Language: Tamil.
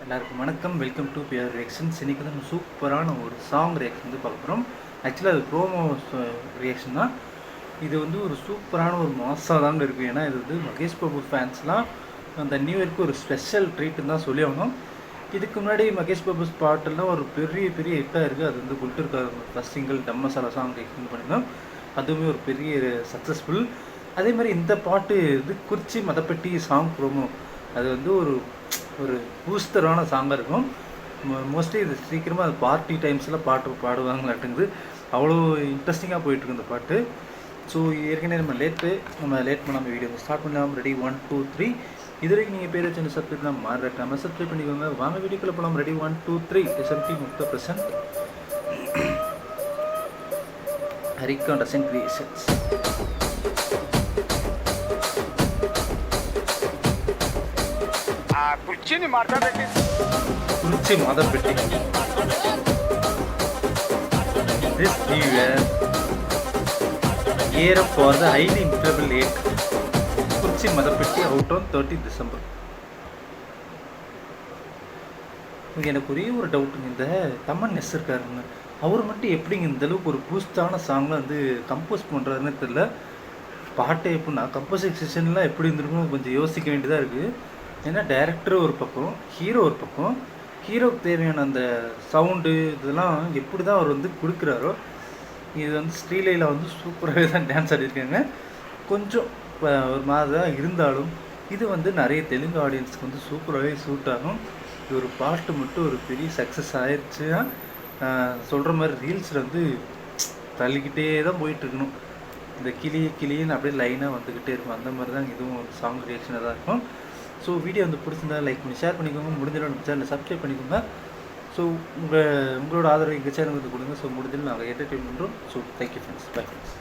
எல்லாருக்கும் வணக்கம். Welcome to beer reactions. இன்றைக்கி வந்து நம்ம சூப்பரான ஒரு சாங் ரியாக்ஷன் வந்து பார்க்க போகிறோம். ஆக்சுவலாக அது ப்ரோமோ ரியாக்ஷன் தான். இது வந்து ஒரு சூப்பரான ஒரு மாசாக தாங்க இருக்குது. ஏன்னா இது வந்து மகேஷ் பாபு ஃபேன்ஸ்லாம் அந்த நியூ இயர்க்கு ஒரு ஸ்பெஷல் ட்ரீட்டுன்னு தான் சொல்லி ஆகணும். இதுக்கு முன்னாடி மகேஷ் பாபு பாட்டெல்லாம் ஒரு பெரிய பெரிய ஹிட்டாக இருக்குது. அது வந்து கொடுத்துருக்காரு. ஃபஸ்ட் சிங்கிள் டம் மசாலா சாங் ரியாக்ஷன் பண்ணியிருந்தோம். அதுவுமே ஒரு பெரிய சக்ஸஸ்ஃபுல். அதே மாதிரி இந்த பாட்டு இது குறிச்சி மதப்பட்டி சாங் ப்ரோமோ அது வந்து ஒரு ஒரு பூஸ்டரான சாங்காக இருக்கும். மோஸ்ட்லி இது சீக்கிரமாக அது பார்ட்டி டைம்ஸில் பாட்டு பாடுவாங்களாட்டுங்குது. அவ்வளோ இன்ட்ரெஸ்டிங்காக போயிட்டுருக்கு இந்த பாட்டு. ஸோ ஏற்கனவே நம்ம லேட் பண்ணாமல் வீடியோ ஸ்டார்ட் பண்ணலாம். ரெடி 1 2 3. இது வரைக்கும் நீங்கள் பேர் வச்சு சப்ஸ்கிரைப் பண்ணால் மாறிட்டாமல் சப்ஸ்கிரைப் பண்ணிக்கோங்க. வாங்க வீடியோக்குள்ளே போகலாம். ரெடி 1 2 3. SMP 30%. ஹரிகான் ரசன் கிரியேஷன்ஸ். ಕುರ್ಚಿನಿ ಮಾತಾಡಕ್ಕೆ ಕುರ್ಚಿ ಮಾತಾಡ್ಬಿಟ್ಟು this new year year for the highly improbable late ಕುರ್ಚಿ ಮದಪೆಟ್ಟಿ ಔಟ್ ಆನ್ 30 December. எனக்கு ஒரே ஒரு டவுட்டுங்க, இந்த தமன் எஸ் இருக்காருங்க, அவர் மட்டும் எப்படிங்க இந்த அளவுக்கு ஒரு பூஸ்டான சாங்லாம் வந்து கம்போஸ் பண்ணுறாருன்னு தெரியல. பாட்டை எப்படின்னா கம்போசிஷன்லாம் எப்படி இருந்திருக்கும் கொஞ்சம் யோசிக்க வேண்டியதாக இருக்குது. ஏன்னா டைரக்டர் ஒரு பக்கம், ஹீரோ ஒரு பக்கம். ஹீரோவுக்கு தேவையான அந்த சவுண்டு இதெல்லாம் எப்படி தான் அவர் வந்து கொடுக்குறாரோ. இது வந்து ஸ்ரீலையில் வந்து சூப்பராகவே தான் டான்ஸ் ஆடிருக்காங்க. கொஞ்சம் ஒரு மாதிரி தான் இருந்தாலும் இது வந்து நிறைய தெலுங்கு ஆடியன்ஸுக்கு வந்து சூப்பராகவே சூட் ஆகும். இது ஒரு பாட்டு மட்டும் ஒரு பெரிய சக்ஸஸ் ஆயிடுச்சுன்னா சொல்கிற மாதிரி ரீல்ஸில் வந்து தள்ளிக்கிட்டே தான் போயிட்டுருக்கணும். இந்த கிளின்னு அப்படியே லைனாக வந்துக்கிட்டே இருக்கும். அந்த மாதிரி தான் இதுவும் ஒரு சாங் ரியாக்ஷனாக தான் இருக்கும். ஸோ வீடியோ வந்து பிடிச்சிருந்தா லைக் பண்ணி ஷேர் பண்ணிக்கோங்க. முடிஞ்சாலும் நம்ம சேனலை சப்ஸ்கிரைப் பண்ணிக்கோங்க. ஸோ உங்களோட ஆதரவு எங்கள் சேனல் வந்து கொடுங்க. ஸோ முடிஞ்சாலும் நாங்கள் என்டர்டெயின் பண்ணுறோம். So thank you friends. Bye friends.